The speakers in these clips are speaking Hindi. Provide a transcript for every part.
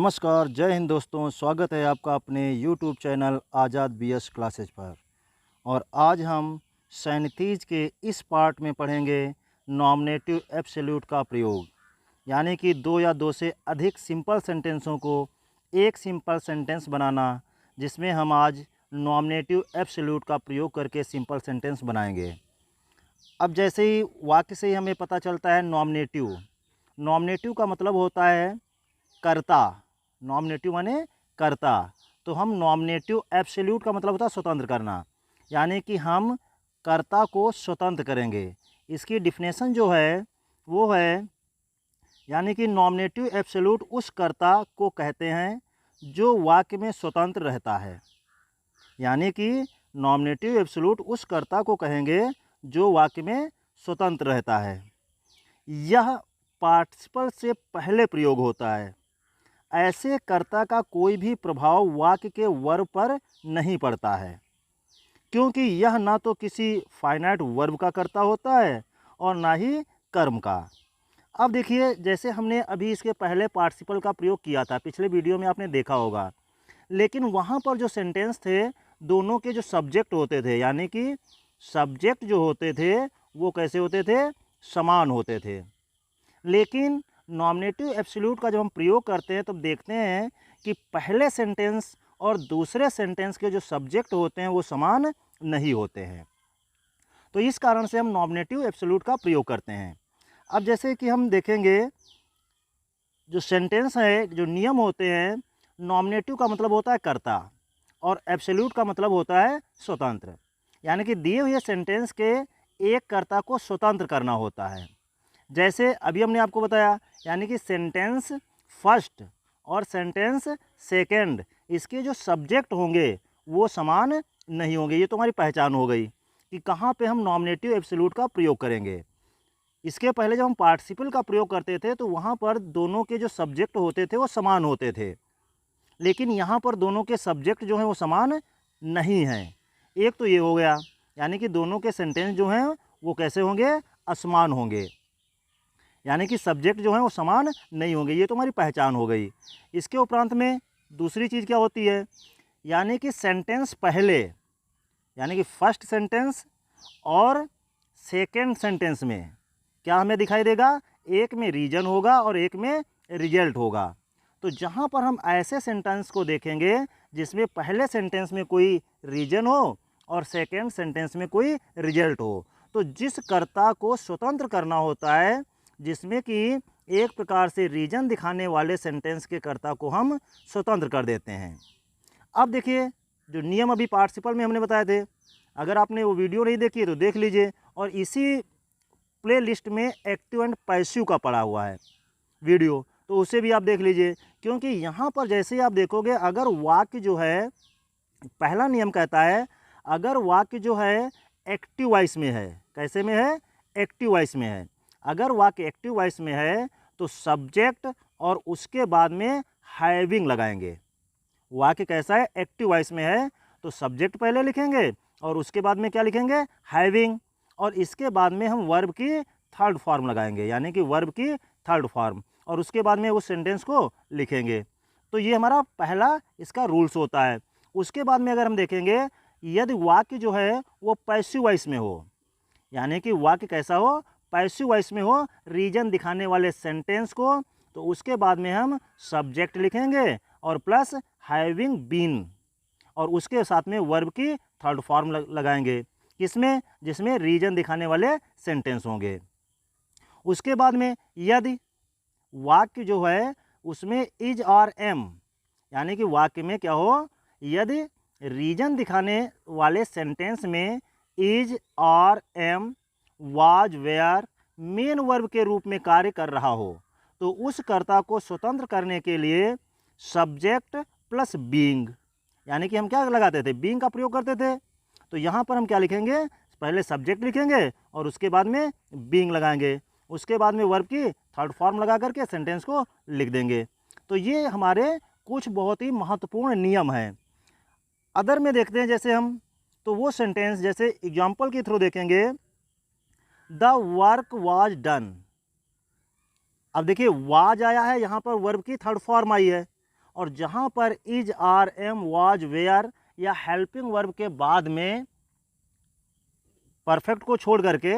नमस्कार, जय हिंद दोस्तों। स्वागत है आपका अपने यूट्यूब चैनल आज़ाद बीएस क्लासेज पर। और आज हम सैंतीस के इस पार्ट में पढ़ेंगे नॉमिनेटिव एब्सोल्यूट का प्रयोग, यानी कि दो या दो से अधिक सिंपल सेंटेंसों को एक सिंपल सेंटेंस बनाना, जिसमें हम आज नॉमिनेटिव एब्सोल्यूट का प्रयोग करके सिंपल सेंटेंस बनाएंगे। अब जैसे ही वाक्य से ही हमें पता चलता है नॉमिनेटिव का मतलब होता है कर्ता। नॉमिनेटिव माने कर्ता। तो हम नॉमिनेटिव एब्सोल्यूट का मतलब होता है स्वतंत्र करना, यानी कि हम कर्ता को स्वतंत्र करेंगे। इसकी डिफिनेशन जो है वो है, यानी कि नॉमिनेटिव एब्सोल्यूट उस कर्ता को कहते हैं जो वाक्य में स्वतंत्र रहता है। यानी कि नॉमिनेटिव एब्सोल्यूट उस कर्ता को कहेंगे जो वाक्य में स्वतंत्र रहता है। यह पार्टिसिपल से पहले प्रयोग होता है। ऐसे कर्ता का कोई भी प्रभाव वाक्य के वर्ब पर नहीं पड़ता है, क्योंकि यह ना तो किसी फाइनाइट वर्ब का कर्ता होता है और ना ही कर्म का। अब देखिए, जैसे हमने अभी इसके पहले पार्टिसिपल का प्रयोग किया था, पिछले वीडियो में आपने देखा होगा, लेकिन वहाँ पर जो सेंटेंस थे दोनों के जो सब्जेक्ट होते थे, यानी कि सब्जेक्ट जो होते थे वो कैसे होते थे, समान होते थे। लेकिन नॉमिनेटिव एब्सोल्यूट का जब हम प्रयोग करते हैं तब देखते हैं कि पहले सेंटेंस और दूसरे सेंटेंस के जो सब्जेक्ट होते हैं वो समान नहीं होते हैं। तो इस कारण से हम नॉमिनेटिव एब्सोल्यूट का प्रयोग करते हैं। अब जैसे कि हम देखेंगे, जो सेंटेंस है, जो नियम होते हैं, नॉमिनेटिव का मतलब होता है कर्ता और एब्सोल्यूट का मतलब होता है स्वतंत्र। यानी कि दिए हुए सेंटेंस के एक कर्ता को स्वतंत्र करना होता है। जैसे अभी हमने आपको बताया, यानी कि सेंटेंस फर्स्ट और सेंटेंस सेकंड, इसके जो सब्जेक्ट होंगे वो समान नहीं होंगे। ये तो हमारी पहचान हो गई कि कहाँ पे हम नॉमिनेटिव एब्सोल्यूट का प्रयोग करेंगे। इसके पहले जब हम पार्टिसिपल का प्रयोग करते थे तो वहाँ पर दोनों के जो सब्जेक्ट होते थे वो समान होते थे, लेकिन यहाँ पर दोनों के सब्जेक्ट जो हैं वो समान नहीं हैं। एक तो ये हो गया, यानी कि दोनों के सेंटेंस जो हैं वो कैसे होंगे, असमान होंगे, यानी कि सब्जेक्ट जो है वो समान नहीं होंगे। ये तो हमारी पहचान हो गई। इसके उपरांत में दूसरी चीज़ क्या होती है, यानी कि सेंटेंस पहले, यानी कि फर्स्ट सेंटेंस और सेकंड सेंटेंस में क्या हमें दिखाई देगा, एक में रीजन होगा और एक में रिजल्ट होगा। तो जहाँ पर हम ऐसे सेंटेंस को देखेंगे जिसमें पहले सेंटेंस में कोई रीजन हो और सेकेंड सेंटेंस में कोई रिजल्ट हो, तो जिस कर्ता को स्वतंत्र करना होता है, जिसमें कि एक प्रकार से रीजन दिखाने वाले सेंटेंस के कर्ता को हम स्वतंत्र कर देते हैं। अब देखिए, जो नियम अभी पार्टिसिपल में हमने बताए थे, अगर आपने वो वीडियो नहीं देखी है तो देख लीजिए, और इसी प्ले लिस्ट में एक्टिव एंड पैसिव का पड़ा हुआ है वीडियो, तो उसे भी आप देख लीजिए। क्योंकि यहाँ पर जैसे ही आप देखोगे, अगर वाक्य जो है, पहला नियम कहता है, अगर वाक्य जो है एक्टिव वॉइस में है, कैसे में है, एक्टिव वॉइस में है, अगर वाक्य एक्टिव वॉइस में है तो सब्जेक्ट और उसके बाद में हैविंग लगाएंगे। वाक्य कैसा है, एक्टिव वॉइस में है तो सब्जेक्ट पहले लिखेंगे और उसके बाद में क्या लिखेंगे, हैविंग, और इसके बाद में हम वर्ब की थर्ड फॉर्म लगाएंगे, यानी कि वर्ब की थर्ड फॉर्म, और उसके बाद में उस सेंटेंस को लिखेंगे। तो ये हमारा पहला इसका रूल्स होता है। उसके बाद में अगर हम देखेंगे, यदि वाक्य जो है वो पैसिव वॉइस में हो, यानी कि वाक्य कैसा हो, पैसिव वॉइस में हो, रीजन दिखाने वाले सेंटेंस को, तो उसके बाद में हम सब्जेक्ट लिखेंगे और प्लस हैविंग बीन, और उसके साथ में वर्ब की थर्ड फॉर्म लगाएंगे, किसमें, जिसमें रीजन दिखाने वाले सेंटेंस होंगे। उसके बाद में यदि वाक्य जो है उसमें इज और एम, यानी कि वाक्य में क्या हो, यदि रीजन दिखाने वाले सेंटेंस में इज और am, was, were main verb के रूप में कार्य कर रहा हो, तो उस कर्ता को स्वतंत्र करने के लिए सब्जेक्ट प्लस बीइंग, यानी कि हम क्या लगाते थे, बीइंग का प्रयोग करते थे। तो यहाँ पर हम क्या लिखेंगे, पहले सब्जेक्ट लिखेंगे और उसके बाद में बीइंग लगाएंगे, उसके बाद में वर्ब की थर्ड फॉर्म लगा करके सेंटेंस को लिख देंगे। तो ये हमारे कुछ बहुत ही महत्वपूर्ण नियम हैं। अदर में देखते हैं जैसे हम, तो वो सेंटेंस जैसे एग्जाम्पल के थ्रू देखेंगे, द वर्क वाज डन। अब देखिए, वाज आया है, यहाँ पर वर्ब की थर्ड फॉर्म आई है, और जहाँ पर is, are, am, was, were या हेल्पिंग वर्ब के बाद में परफेक्ट को छोड़ करके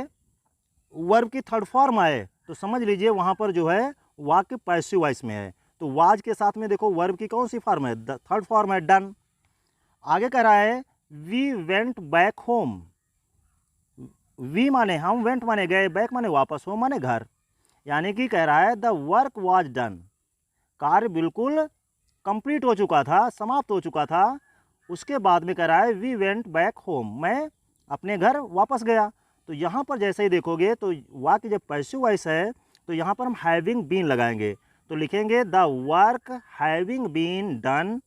वर्ब की थर्ड फॉर्म आए तो समझ लीजिए वहाँ पर जो है वाक्य पैसिव वॉइस में है। तो वाज के साथ में देखो वर्ब की कौन सी फॉर्म है, थर्ड फॉर्म है, डन। आगे कह रहा है we went back home. We माने हम, वेंट माने गए, बैक माने वापस, होम माने घर। यानी कि कह रहा है द वर्क वाज डन, कार्य बिल्कुल कंप्लीट हो चुका था, समाप्त हो चुका था। उसके बाद में कह रहा है वी वेंट बैक होम, मैं अपने घर वापस गया। तो यहाँ पर जैसे ही देखोगे तो वाक्य जब पैसिव वॉइस है तो यहाँ पर हम हैविंग बीन लगाएंगे। तो लिखेंगे the work having been done,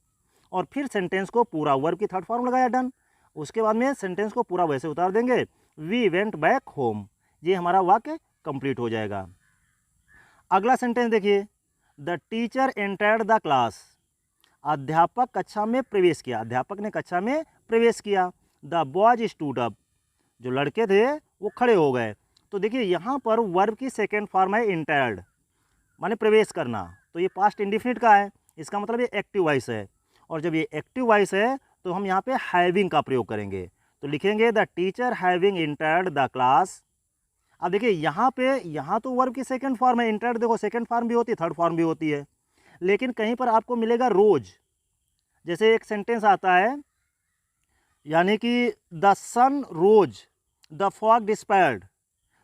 और फिर सेंटेंस को पूरा, वर्ब की थर्ड फॉर्म लगाया डन, उसके बाद में सेंटेंस को पूरा वैसे उतार देंगे वी वेंट बैक होम। ये हमारा वाक्य कंप्लीट हो जाएगा। अगला सेंटेंस देखिए, the teacher entered the class, अध्यापक कक्षा में प्रवेश किया, अध्यापक ने कक्षा में प्रवेश किया। द बॉयज स्टूड अप, जो लड़के थे वो खड़े हो गए। तो देखिए यहाँ पर वर्ब की सेकेंड फॉर्म है एंटर्ड, माने प्रवेश करना, तो ये पास्ट इंडिफिनिट का है, इसका मतलब ये एक्टिव वॉइस है। और जब ये एक्टिव वॉइस है तो हम यहाँ पे हैविंग का प्रयोग करेंगे। तो लिखेंगे the teacher having entered the class. अब देखिए यहाँ तो वर्ब की सेकंड फॉर्म है, एंटर्ड देखो सेकंड फॉर्म भी होती है, थर्ड फॉर्म भी होती है, लेकिन कहीं पर आपको मिलेगा रोज। जैसे एक सेंटेंस आता है, यानी कि the sun rose the fog disappeared,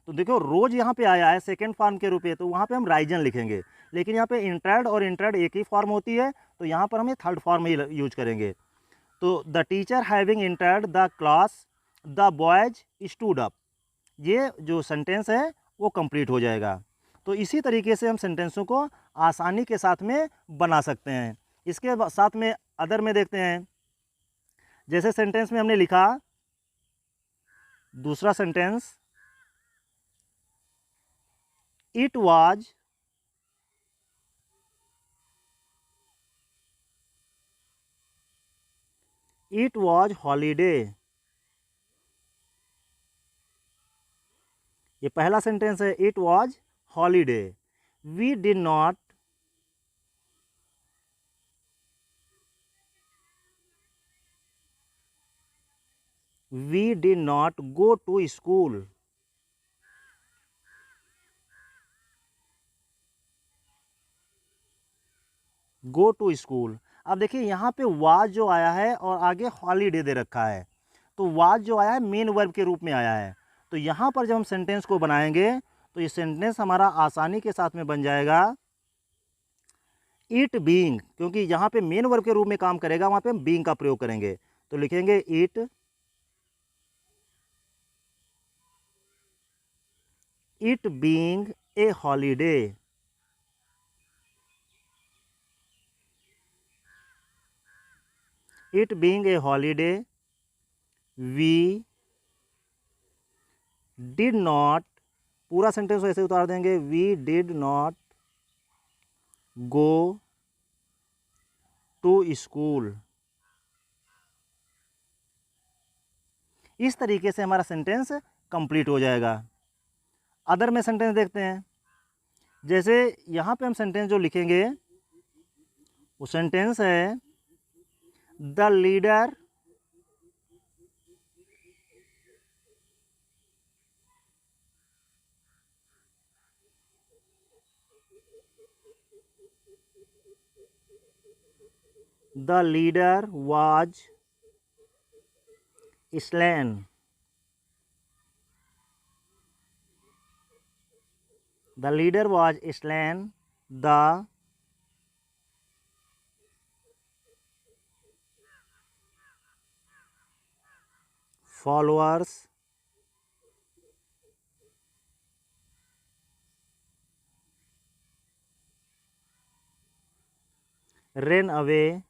तो देखो रोज यहाँ पे आया है सेकेंड फॉर्म के रूप में, तो वहाँ पे हम राइजन लिखेंगे। लेकिन यहाँ पे इंटर्ड और इंटर्ड एक ही फॉर्म होती है, तो यहाँ पर हम ये थर्ड फॉर्म ही यूज करेंगे। तो the teacher having entered the class the boys stood up, ये जो सेंटेंस है वो कंप्लीट हो जाएगा। तो इसी तरीके से हम सेंटेंसों को आसानी के साथ में बना सकते हैं। इसके साथ में अदर में देखते हैं, जैसे सेंटेंस में हमने लिखा, दूसरा सेंटेंस, इट वाज हॉलीडे, ये पहला सेंटेंस है, it was holiday. We did not go to school. Go to school. अब देखिए यहाँ पे वाज जो आया है और आगे हॉलीडे दे रखा है, तो वाज जो आया है मेन वर्ब के रूप में आया है। तो यहाँ पर जब हम सेंटेंस को बनाएंगे तो ये सेंटेंस हमारा आसानी के साथ में बन जाएगा इट बीइंग, क्योंकि यहाँ पे मेन वर्ब के रूप में काम करेगा, वहाँ पे हम बीइंग का प्रयोग करेंगे। तो लिखेंगे it being a holiday. It being a holiday we did not, पूरा सेंटेंस ऐसे उतार देंगे, we did not go to school. इस तरीके से हमारा सेंटेंस कंप्लीट हो जाएगा। अदर में सेंटेंस देखते हैं, जैसे यहाँ पे हम सेंटेंस जो लिखेंगे वो सेंटेंस है, the leader was slain। The leader was slain, the followers ran away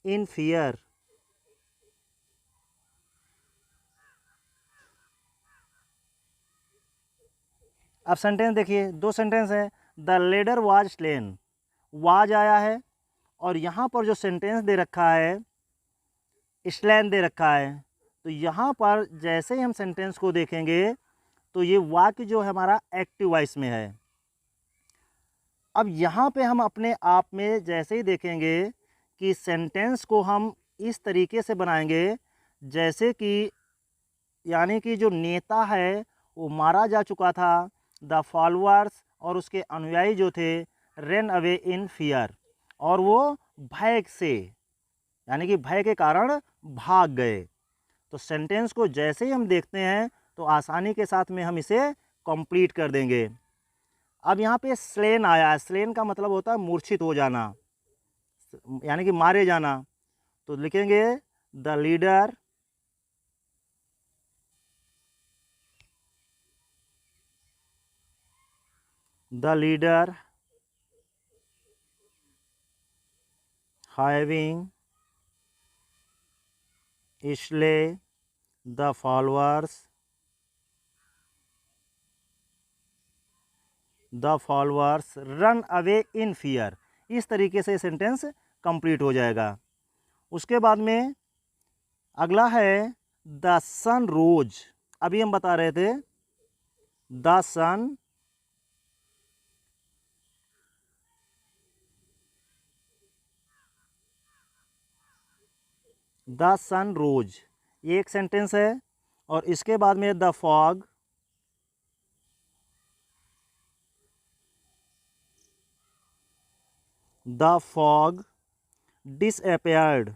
in fear। अब सेंटेंस देखिए, दो सेंटेंस है, the leader was slain, was आया है और यहाँ पर जो सेंटेंस दे रखा है स्लेन दे रखा है। तो यहाँ पर जैसे ही हम सेंटेंस को देखेंगे तो ये वाक्य जो है हमारा एक्टिव वॉइस में है। अब यहाँ पे हम अपने आप में जैसे ही देखेंगे कि सेंटेंस को हम इस तरीके से बनाएंगे जैसे कि यानी कि जो नेता है वो मारा जा चुका था, द फॉलोअर्स और उसके अनुयायी जो थे रन अवे इन फियर, और वो भय से यानी कि भय के कारण भाग गए। तो सेंटेंस को जैसे ही हम देखते हैं तो आसानी के साथ में हम इसे कंप्लीट कर देंगे। अब यहाँ पे स्लेन आया है, स्लेन का मतलब होता है मूर्छित हो जाना यानी कि मारे जाना। तो लिखेंगे the leader having slay the followers run away in fear। इस तरीके से सेंटेंस कंप्लीट हो जाएगा। उसके बाद में अगला है द सन रोज। अभी हम बता रहे थे द सन रोज, ये एक सेंटेंस है। और इसके बाद में the fog disappeared।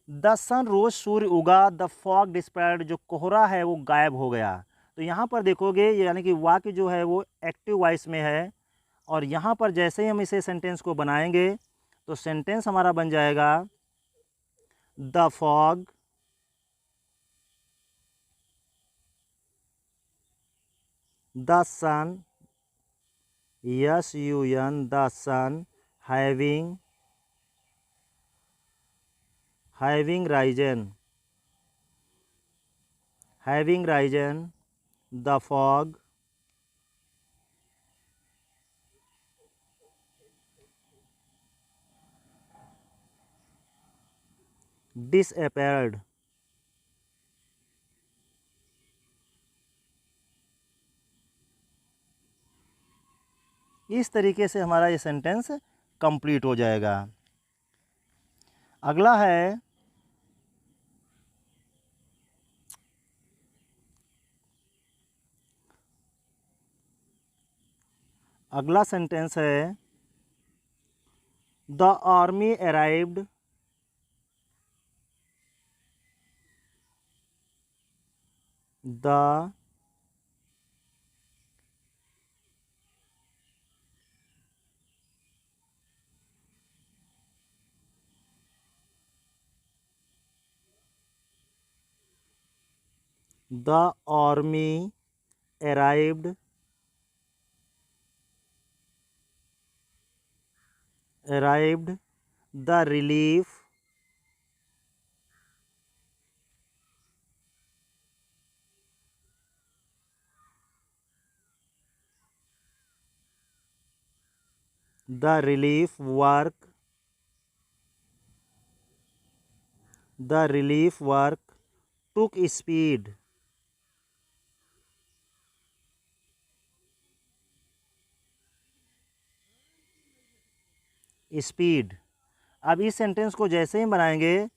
The sun रोज, सूर्य उगा, द फॉग डिस्पेयर्ड, जो कोहरा है वो गायब हो गया। तो यहाँ पर देखोगे यानी कि वाक्य जो है वो एक्टिव वॉइस में है। और यहाँ पर जैसे ही हम इसे सेंटेंस को बनाएंगे तो सेंटेंस हमारा बन जाएगा the fog the sun, SUN, the sun having risen, the fog disappeared। इस तरीके से हमारा ये सेंटेंस कंप्लीट हो जाएगा। अगला है अगला सेंटेंस है the army arrived the army arrived the relief work took speed। अब इस सेंटेंस को जैसे ही बनाएंगे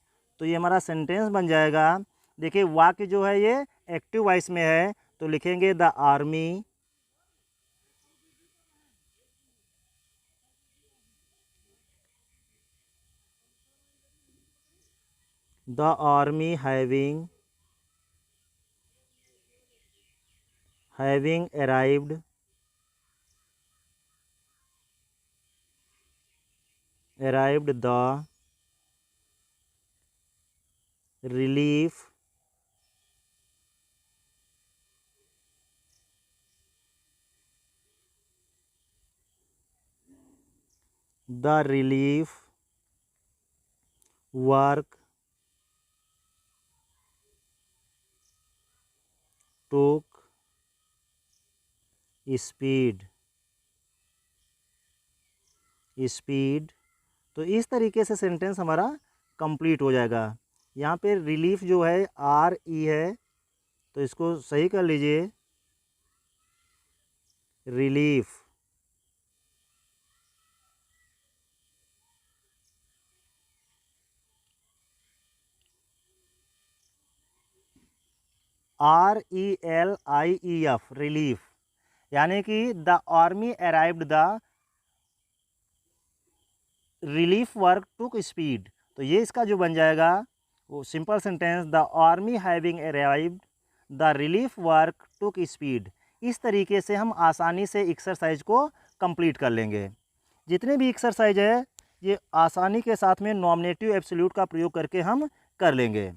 तो ये हमारा सेंटेंस बन जाएगा। देखिए वाक्य जो है ये एक्टिव वॉइस में है, तो लिखेंगे the army having arrived the relief work took speed, speed. तो इस तरीके से सेंटेंस हमारा कंप्लीट हो जाएगा। यहाँ पे रिलीफ जो है आर ई है, तो इसको सही कर लीजिए, रिलीफ। RELIEF, रिलीफ, यानी कि the army arrived, the relief work took speed. तो ये इसका जो बन जाएगा वो simple sentence, the army having arrived, the relief work took speed. इस तरीके से हम आसानी से एक्सरसाइज को कंप्लीट कर लेंगे। जितने भी एक्सरसाइज है ये आसानी के साथ में नॉमिनेटिव एब्सोल्यूट का प्रयोग करके हम कर लेंगे।